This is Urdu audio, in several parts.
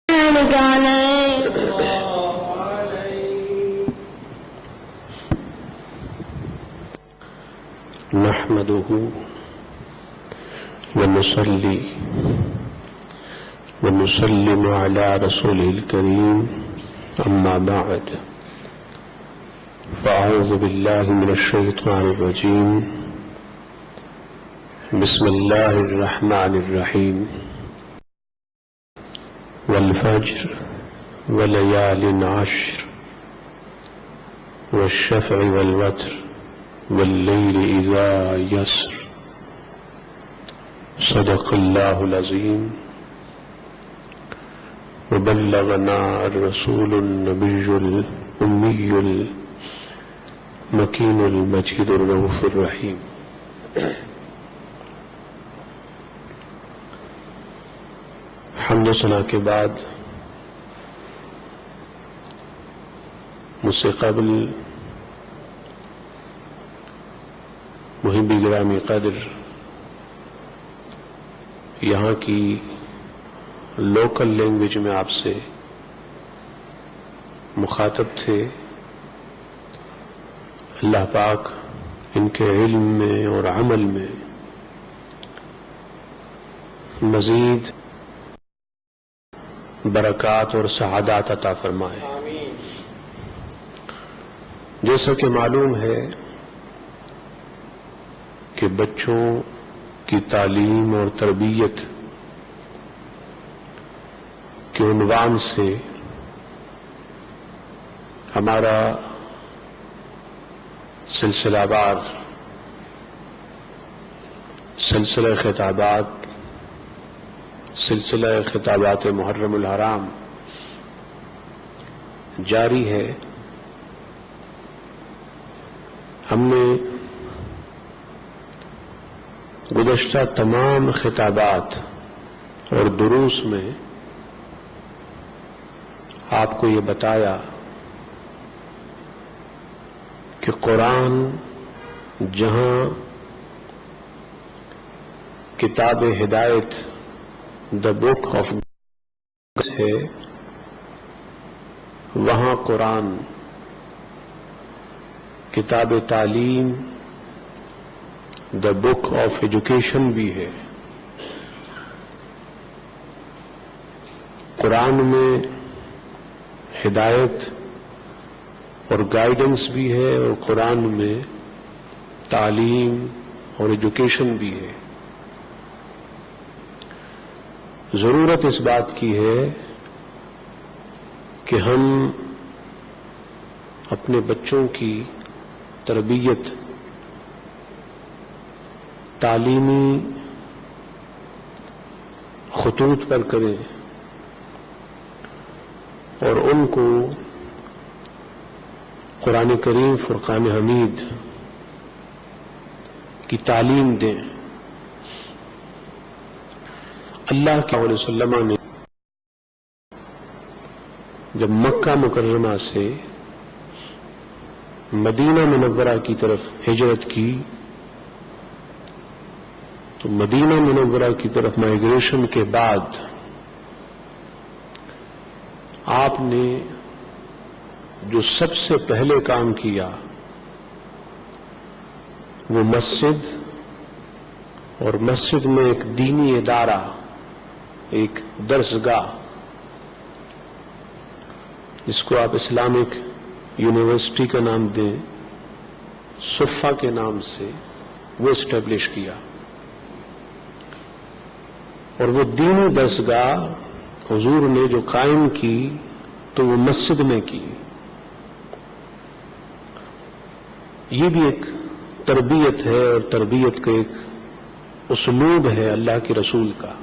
نحمده ونصلي ونسلم على رسوله الكريم أما بعد فأعوذ بالله من الشيطان الرجيم بسم الله الرحمن الرحيم والفجر وليال عشر والشفع والوتر والليل إذا يسر صدق الله العظيم وبلغنا الرسول النبي الأمي المكين المجيد الرؤوف الرحيم. حمد و ثنا کے بعد مجھ سے قبل محبی گرامی قدر یہاں کی لوکل لینگویج میں آپ سے مخاطب تھے، اللہ پاک ان کے علم میں اور عمل میں مزید برکات اور سعادات عطا فرمائے. جیسا کہ معلوم ہے کہ بچوں کی تعلیم اور تربیت کے عنوان سے ہمارا سلسلہ وار سلسلہ خطابات محرم الحرام جاری ہے. ہم نے گزشتہ تمام خطابات اور دروس میں آپ کو یہ بتایا کہ قرآن جہاں کتاب ہدایت دا بک آف ہے، وہاں قرآن کتاب تعلیم دا بک آف ایجوکیشن بھی ہے. قرآن میں ہدایت اور گائیڈنس بھی ہے اور قرآن میں تعلیم اور ایجوکیشن بھی ہے. ضرورت اس بات کی ہے کہ ہم اپنے بچوں کی تربیت تعلیمی خطوط پر کریں اور ان کو قرآن کریم فرقان حمید کی تعلیم دیں. اللہ کے علیہ وسلم نے جب مکہ مکرمہ سے مدینہ منورہ کی طرف ہجرت کی تو مدینہ منورہ کی طرف مائیگریشن کے بعد آپ نے جو سب سے پہلے کام کیا وہ مسجد اور مسجد میں ایک دینی ادارہ، ایک درسگاہ، جس کو آپ اسلامک یونیورسٹی کا نام دیں، صفہ کے نام سے وہ اسٹیبلش کیا. اور وہ دینی درسگاہ حضور نے جو قائم کی تو وہ مسجد میں کی. یہ بھی ایک تربیت ہے اور تربیت کا ایک اسلوب ہے اللہ کے رسول کا.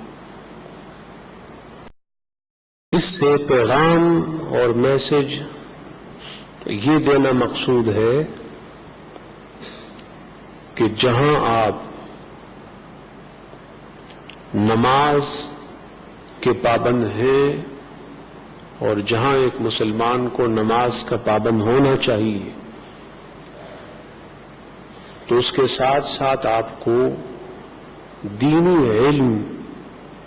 اس سے پیغام اور میسج یہ دینا مقصود ہے کہ جہاں آپ نماز کے پابند ہیں اور جہاں ایک مسلمان کو نماز کا پابند ہونا چاہیے، تو اس کے ساتھ ساتھ آپ کو دینی علم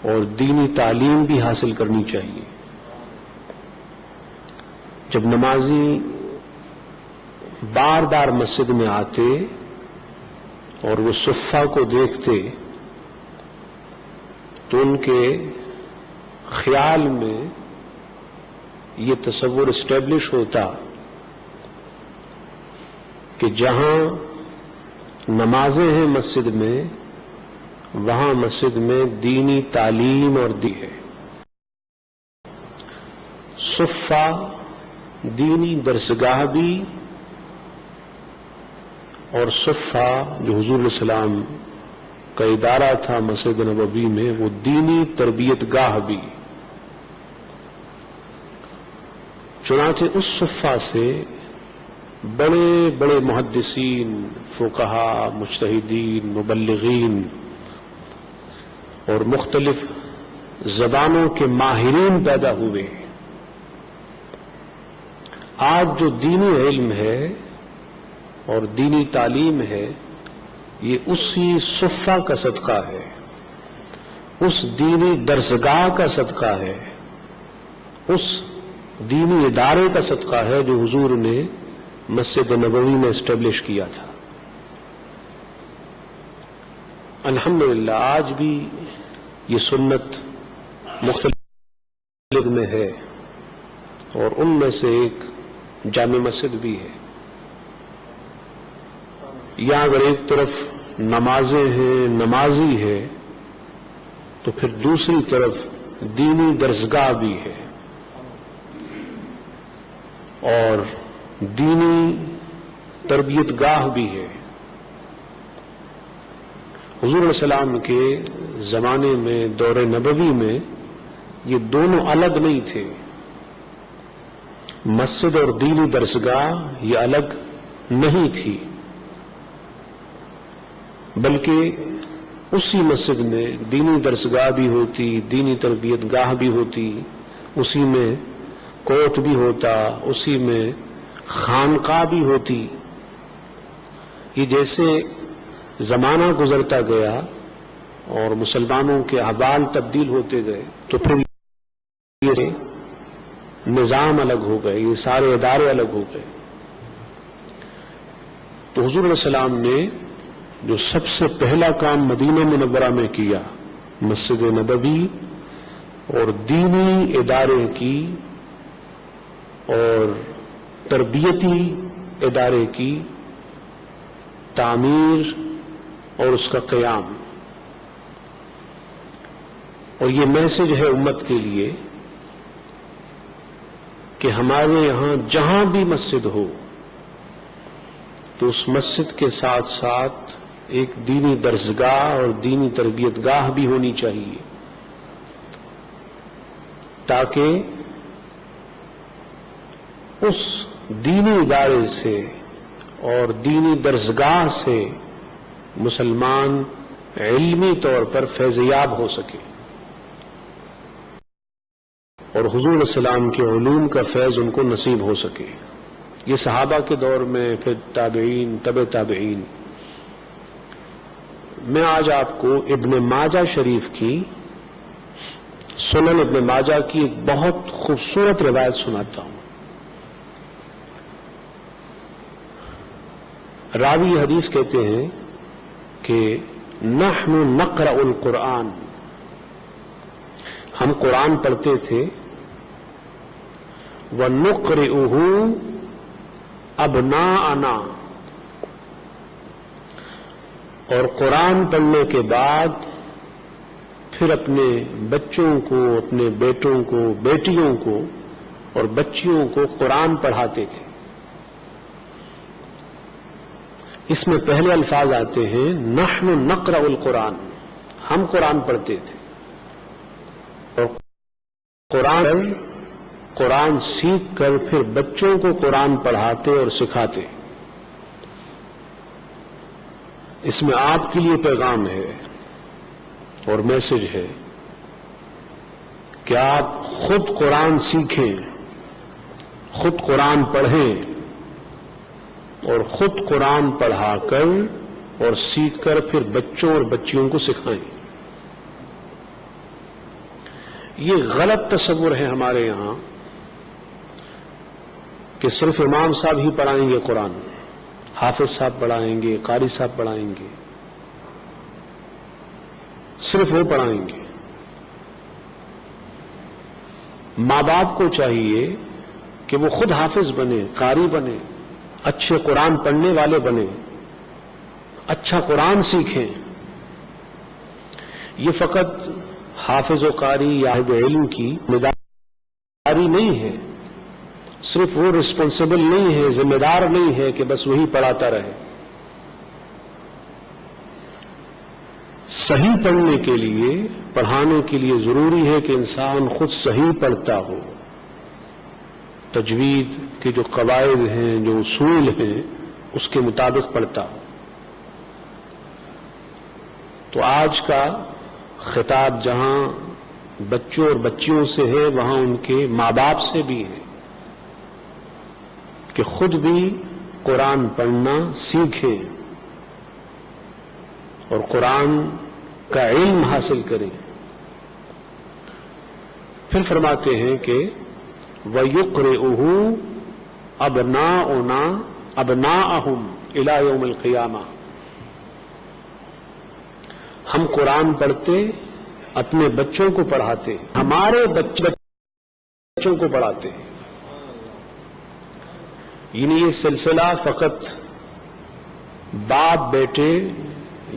اور دینی تعلیم بھی حاصل کرنی چاہیے. جب نمازی بار بار مسجد میں آتے اور وہ صفہ کو دیکھتے تو ان کے خیال میں یہ تصور اسٹیبلش ہوتا کہ جہاں نمازیں ہیں مسجد میں وہاں مسجد میں دینی تعلیم اور دی ہے. صفہ دینی درسگاہ بھی اور صفہ جو حضور علیہ السلام کا ادارہ تھا مسجد نبوی میں وہ دینی تربیت گاہ بھی. چنانچہ اس صفہ سے بڑے بڑے محدثین، فقہا، مجتہدین، مبلغین اور مختلف زبانوں کے ماہرین پیدا ہوئے. آج جو دینی علم ہے اور دینی تعلیم ہے یہ اسی صفہ کا صدقہ ہے، اس دینی درسگاہ کا صدقہ ہے، اس دینی ادارے کا صدقہ ہے جو حضور نے مسجد نبوی میں اسٹیبلش کیا تھا. الحمدللہ آج بھی یہ سنت مختلف میں ہے اور ان میں سے ایک جامع مسجد بھی ہے. یہاں اگر ایک طرف نمازیں ہیں، نمازی ہے، تو پھر دوسری طرف دینی درسگاہ بھی ہے اور دینی تربیت گاہ بھی ہے. حضور علیہ السلام کے زمانے میں دور نبوی میں یہ دونوں الگ نہیں تھے. مسجد اور دینی درسگاہ یہ الگ نہیں تھی، بلکہ اسی مسجد میں دینی درسگاہ بھی ہوتی، دینی تربیت گاہ بھی ہوتی، اسی میں کوٹ بھی ہوتا، اسی میں خانقاہ بھی ہوتی. یہ جیسے زمانہ گزرتا گیا اور مسلمانوں کے احوال تبدیل ہوتے گئے تو پھر یہ نظام الگ ہو گئے، یہ سارے ادارے الگ ہو گئے. تو حضور علیہ السلام نے جو سب سے پہلا کام مدینہ منورہ میں کیا، مسجد نبوی اور دینی ادارے کی اور تربیتی ادارے کی تعمیر اور اس کا قیام. اور یہ میسج ہے امت کے لیے کہ ہمارے یہاں جہاں بھی مسجد ہو تو اس مسجد کے ساتھ ساتھ ایک دینی درسگاہ اور دینی تربیت گاہ بھی ہونی چاہیے، تاکہ اس دینی ادارے سے اور دینی درسگاہ سے مسلمان علمی طور پر فیضیاب ہو سکے اور حضور علیہ السلام کے علوم کا فیض ان کو نصیب ہو سکے. یہ صحابہ کے دور میں، پھر تابعین، تبع تابعین. میں آج آپ کو ابن ماجہ شریف کی، سنن ابن ماجہ کی ایک بہت خوبصورت روایت سناتا ہوں. راوی حدیث کہتے ہیں کہ نحن نقرأ القرآن، ہم قرآن پڑھتے تھے، وَنُقْرِئُهُ أَبْنَاءَنَا، اور قرآن پڑھنے کے بعد پھر اپنے بچوں کو، اپنے بیٹوں کو، بیٹیوں کو اور بچیوں کو قرآن پڑھاتے تھے. اس میں پہلے الفاظ آتے ہیں نحن نقرأ القرآن، ہم قرآن پڑھتے تھے اور قرآن سیکھ کر پھر بچوں کو قرآن پڑھاتے اور سکھاتے. اس میں آپ کے لیے پیغام ہے اور میسج ہے کہ آپ خود قرآن سیکھیں، خود قرآن پڑھیں اور خود قرآن پڑھا کر اور سیکھ کر پھر بچوں اور بچیوں کو سکھائیں. یہ غلط تصور ہے ہمارے یہاں کہ صرف امام صاحب ہی پڑھائیں گے قرآن، حافظ صاحب پڑھائیں گے، قاری صاحب پڑھائیں گے، صرف وہ پڑھائیں گے. ماں باپ کو چاہیے کہ وہ خود حافظ بنے، قاری بنے، اچھے قرآن پڑھنے والے بنے، اچھا قرآن سیکھیں. یہ فقط حافظ و قاری یا اہل علم کی ذمہ داری نہیں ہے، صرف وہ رسپانسبل نہیں ہے، ذمہ دار نہیں ہے کہ بس وہی پڑھاتا رہے. صحیح پڑھنے کے لیے، پڑھانے کے لیے ضروری ہے کہ انسان خود صحیح پڑھتا ہو، تجوید کے جو قواعد ہیں، جو اصول ہیں، اس کے مطابق پڑھتا ہو. تو آج کا خطاب جہاں بچوں اور بچیوں سے ہے، وہاں ان کے ماں باپ سے بھی ہے کہ خود بھی قرآن پڑھنا سیکھیں اور قرآن کا علم حاصل کریں. پھر فرماتے ہیں کہ وَيُقْرِئُهُ أَبْنَاؤُنَا أَبْنَاءَهُمْ إِلَى يَوْمِ الْقِيَامَةِ. ہم قرآن پڑھتے، اپنے بچوں کو پڑھاتے، ہمارے بچوں کو پڑھاتے. یعنی یہ سلسلہ فقط باپ بیٹے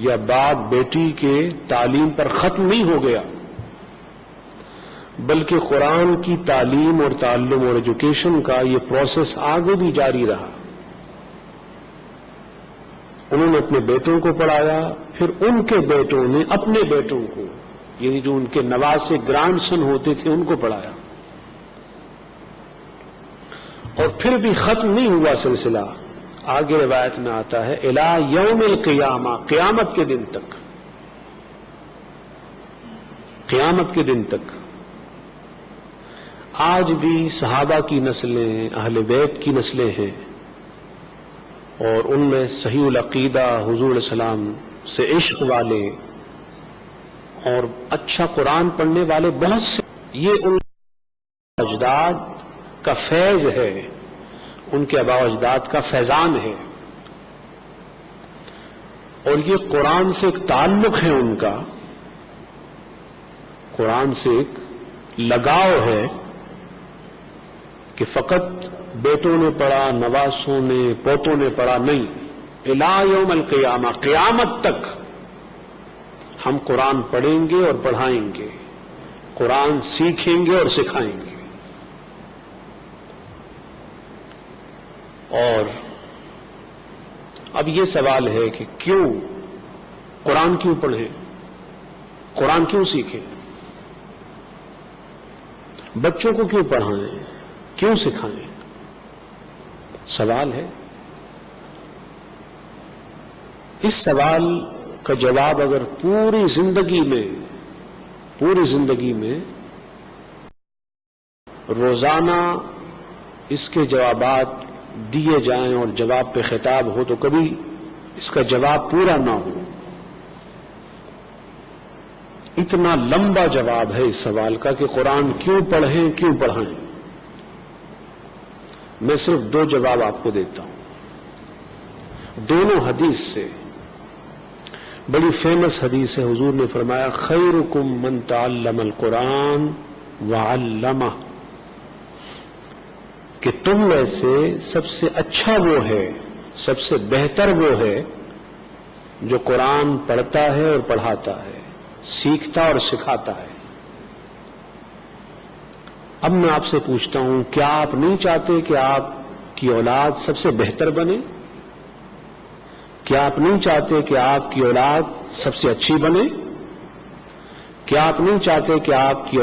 یا باپ بیٹی کے تعلیم پر ختم نہیں ہو گیا، بلکہ قرآن کی تعلیم اور تعلم اور ایجوکیشن کا یہ پروسیس آگے بھی جاری رہا. انہوں نے اپنے بیٹوں کو پڑھایا، پھر ان کے بیٹوں نے اپنے بیٹوں کو، یعنی جو ان کے نواسے گرانڈ سن ہوتے تھے، ان کو پڑھایا. اور پھر بھی ختم نہیں ہوا سلسلہ. آگے روایت میں آتا ہے الی یوم القیامہ، قیامت کے دن تک، قیامت کے دن تک. آج بھی صحابہ کی نسلیں، اہل بیت کی نسلیں ہیں، اور ان میں صحیح العقیدہ، حضور علیہ السلام سے عشق والے اور اچھا قرآن پڑھنے والے بہت سے. یہ ان اجداد کا فیض ہے، ان کے آباء و اجداد کا فیضان ہے، اور یہ قرآن سے ایک تعلق ہے ان کا، قرآن سے ایک لگاؤ ہے کہ فقط بیٹوں نے پڑھا، نواسوں نے، پوتوں نے پڑھا، نہیں. الی یوم القیامہ، قیامت تک ہم قرآن پڑھیں گے اور پڑھائیں گے، قرآن سیکھیں گے اور سکھائیں گے. اور اب یہ سوال ہے کہ کیوں قرآن کیوں پڑھیں، قرآن کیوں سیکھیں، بچوں کو کیوں پڑھائیں، کیوں سکھائیں؟ سوال ہے. اس سوال کا جواب اگر پوری زندگی میں روزانہ اس کے جوابات دیے جائیں اور جواب پہ خطاب ہو تو کبھی اس کا جواب پورا نہ ہو. اتنا لمبا جواب ہے اس سوال کا کہ قرآن کیوں پڑھیں، کیوں پڑھائیں. میں صرف 2 جواب آپ کو دیتا ہوں، دونوں حدیث سے. بڑی فیمس حدیث ہے، حضور نے فرمایا خیرکم من تعلم القرآن وعلمہ، کہ تم میں سے سب سے اچھا وہ ہے، سب سے بہتر وہ ہے جو قرآن پڑھتا ہے اور پڑھاتا ہے، سیکھتا اور سکھاتا ہے. اب میں آپ سے پوچھتا ہوں، کیا آپ نہیں چاہتے کہ آپ کی اولاد سب سے بہتر بنے؟ کیا آپ نہیں چاہتے کہ آپ کی اولاد سب سے اچھی بنے؟ کیا آپ نہیں چاہتے کہ آپ کی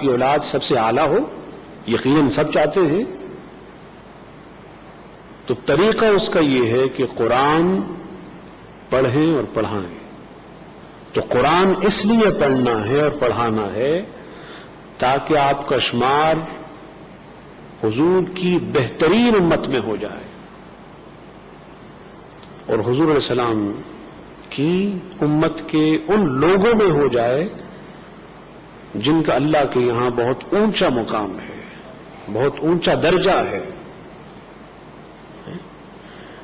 اولاد سب سے اعلیٰ ہو؟ یقیناً سب چاہتے ہیں. تو طریقہ اس کا یہ ہے کہ قرآن پڑھیں اور پڑھائیں. تو قرآن اس لیے پڑھنا ہے اور پڑھانا ہے تاکہ آپ کا شمار حضور کی بہترین امت میں ہو جائے اور حضور علیہ السلام کی امت کے ان لوگوں میں ہو جائے جن کا اللہ کے یہاں بہت اونچا مقام ہے. بہت اونچا درجہ ہے.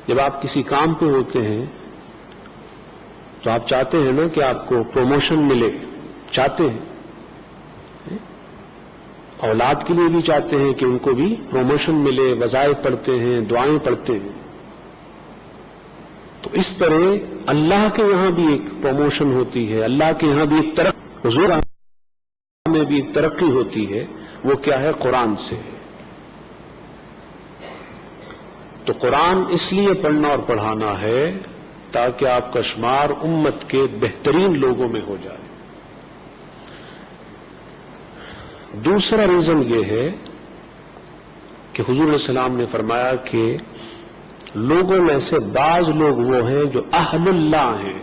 جب آپ کسی کام پہ ہوتے ہیں تو آپ چاہتے ہیں نا کہ آپ کو پروموشن ملے، چاہتے ہیں. اولاد کے لیے بھی چاہتے ہیں کہ ان کو بھی پروموشن ملے، وظائف پڑھتے ہیں، دعائیں پڑھتے ہیں. تو اس طرح اللہ کے یہاں بھی ایک پروموشن ہوتی ہے، اللہ کے یہاں بھی ایک ترقی، حضور میں بھی ایک ترقی ہوتی ہے. وہ کیا ہے؟ قرآن سے. تو قرآن اس لیے پڑھنا اور پڑھانا ہے تاکہ آپ کا شمار امت کے بہترین لوگوں میں ہو جائے. دوسرا ریزن یہ ہے کہ حضور علیہ السلام نے فرمایا کہ لوگوں میں سے بعض لوگ وہ ہیں جو اہل اللہ ہیں،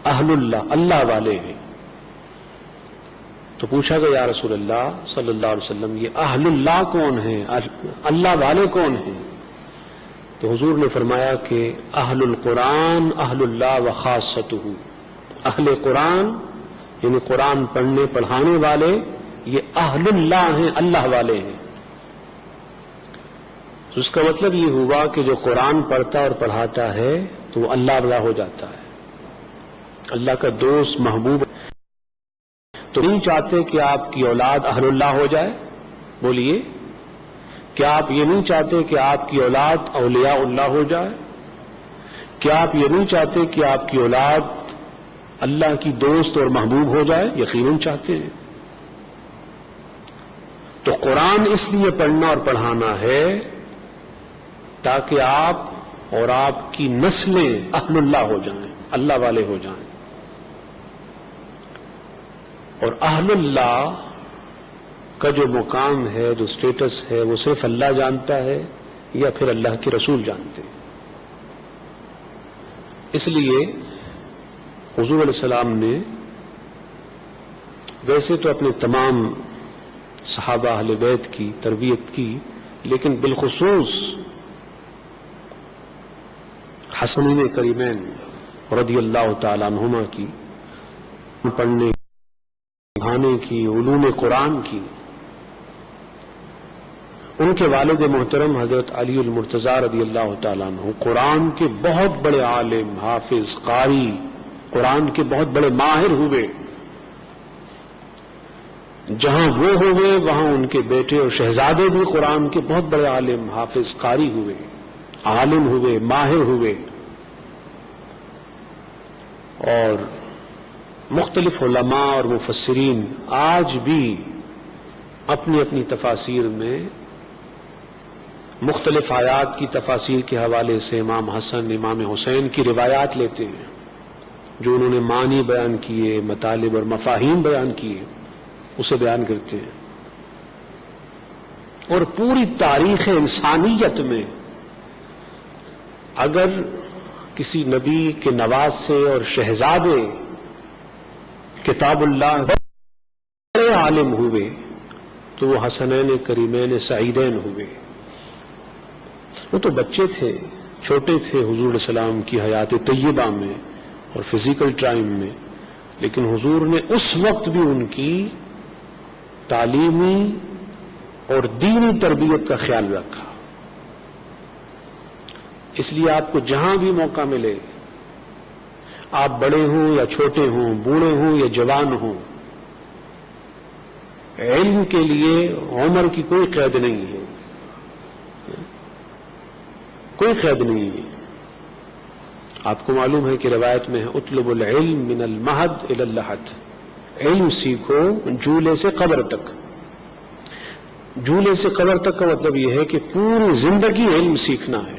اہل اللہ، اللہ والے ہیں. تو پوچھا گیا یا رسول اللہ صلی اللہ علیہ وسلم یہ اہل اللہ کون ہیں، اللہ والے کون ہیں؟ تو حضور نے فرمایا کہ اہل القرآن اہل اللہ و خاصتہ. اہل قرآن یعنی قرآن پڑھنے پڑھانے والے یہ اہل اللہ ہیں، اللہ والے ہیں. تو اس کا مطلب یہ ہوا کہ جو قرآن پڑھتا اور پڑھاتا ہے تو وہ اللہ والا ہو جاتا ہے، اللہ کا دوست، محبوب. تو نہیں چاہتے کہ آپ کی اولاد اہل اللہ ہو جائے؟ بولیے، کیا آپ یہ نہیں چاہتے کہ آپ کی اولاد اولیاء اللہ ہو جائے؟ کیا آپ یہ نہیں چاہتے کہ آپ کی اولاد اللہ کی دوست اور محبوب ہو جائے؟ یقیناً چاہتے ہیں. تو قرآن اس لیے پڑھنا اور پڑھانا ہے تاکہ آپ اور آپ کی نسلیں اہل اللہ ہو جائیں، اللہ والے ہو جائیں. اور اہل اللہ کا جو مقام ہے، جو سٹیٹس ہے، وہ صرف اللہ جانتا ہے یا پھر اللہ کے رسول جانتے ہیں. اس لیے حضور علیہ السلام نے ویسے تو اپنے تمام صحابہ اہل بیت کی تربیت کی، لیکن بالخصوص حسنین کریمین رضی اللہ تعالیٰ عنہما کی پڑھنے پڑھانے کی، علوم قرآن کی. ان کے والد محترم حضرت علی المرتضیٰ رضی اللہ تعالیٰ عنہ قرآن کے بہت بڑے عالم، حافظ، قاری، قرآن کے بہت بڑے ماہر ہوئے. جہاں وہ ہوئے وہاں ان کے بیٹے اور شہزادے بھی قرآن کے بہت بڑے عالم، حافظ، قاری ہوئے، عالم ہوئے، ماہر ہوئے. اور مختلف علماء اور مفسرین آج بھی اپنی اپنی تفاسیر میں مختلف آیات کی تفاسیر کے حوالے سے امام حسن، امام حسین کی روایات لیتے ہیں، جو انہوں نے معنی بیان کیے، مطالب اور مفاہیم بیان کیے، اسے بیان کرتے ہیں. اور پوری تاریخ انسانیت میں اگر کسی نبی کے نواز سے اور شہزادے کتاب اللہ بڑے عالم ہوئے تو وہ حسنین کریمین سعیدین ہوئے. وہ تو بچے تھے، چھوٹے تھے حضور علیہ السلام کی حیات طیبہ میں اور فزیکل ٹائم میں، لیکن حضور نے اس وقت بھی ان کی تعلیمی اور دینی تربیت کا خیال رکھا. اس لیے آپ کو جہاں بھی موقع ملے، آپ بڑے ہوں یا چھوٹے ہوں، بوڑھے ہوں یا جوان ہوں، علم کے لیے عمر کی کوئی قید نہیں ہے، کوئی قید نہیں ہے. آپ کو معلوم ہے کہ روایت میں ہے اطلب العلم من المہد الی اللحد، علم سیکھو جھولے سے قبر تک. جھولے سے قبر تک کا مطلب یہ ہے کہ پوری زندگی علم سیکھنا ہے.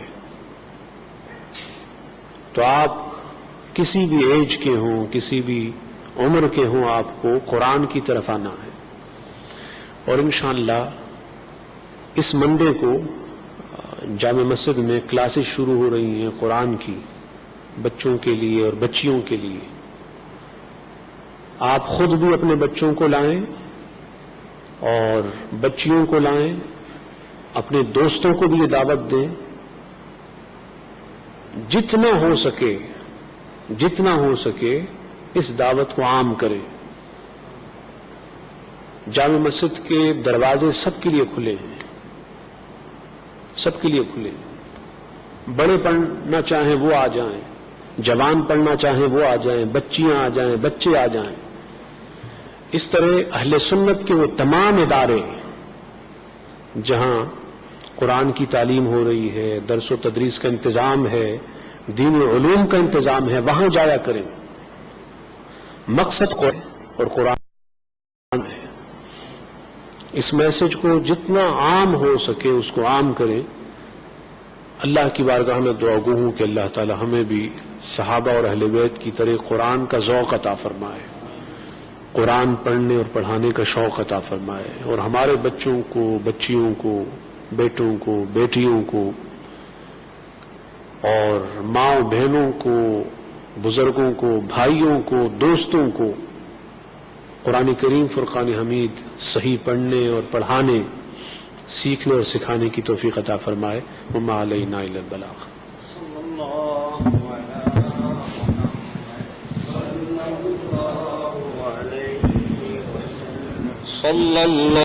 تو آپ کسی بھی ایج کے ہوں، کسی بھی عمر کے ہوں، آپ کو قرآن کی طرف آنا ہے. اور انشاءاللہ اس منڈے کو جامع مسجد میں کلاسز شروع ہو رہی ہیں قرآن کی، بچوں کے لیے اور بچیوں کے لیے. آپ خود بھی اپنے بچوں کو لائیں اور بچیوں کو لائیں، اپنے دوستوں کو بھی یہ دعوت دیں. جتنا ہو سکے اس دعوت کو عام کریں. جامع مسجد کے دروازے سب کے لیے کھلے ہیں، سب کے لیے کھلے ہیں۔ بڑے پڑھنا چاہیں وہ آ جائیں، جوان پڑھنا چاہیں وہ آ جائیں، بچیاں آ جائیں، بچے آ جائیں۔ اس طرح اہل سنت کے وہ تمام ادارے جہاں قرآن کی تعلیم ہو رہی ہے، درس و تدریس کا انتظام ہے، دین و علوم کا انتظام ہے، وہاں جایا کریں۔ مقصد قرآن اور قرآن ہے۔ اس میسج کو جتنا عام ہو سکے اس کو عام کریں۔ اللہ کی بارگاہ میں دعا گو ہوں کہ اللہ تعالی ہمیں بھی صحابہ اور اہل بیت کی طرح قرآن کا ذوق عطا فرمائے، قرآن پڑھنے اور پڑھانے کا شوق عطا فرمائے، اور ہمارے بچوں کو، بچیوں کو، بیٹوں کو، بیٹیوں کو، اور ماؤں بہنوں کو، بزرگوں کو، بھائیوں کو، دوستوں کو قرآن کریم فرقان حمید صحیح پڑھنے اور پڑھانے، سیکھنے اور سکھانے کی توفیق عطا فرمائے۔ وما علینا الا البلاغ۔ صلی اللہ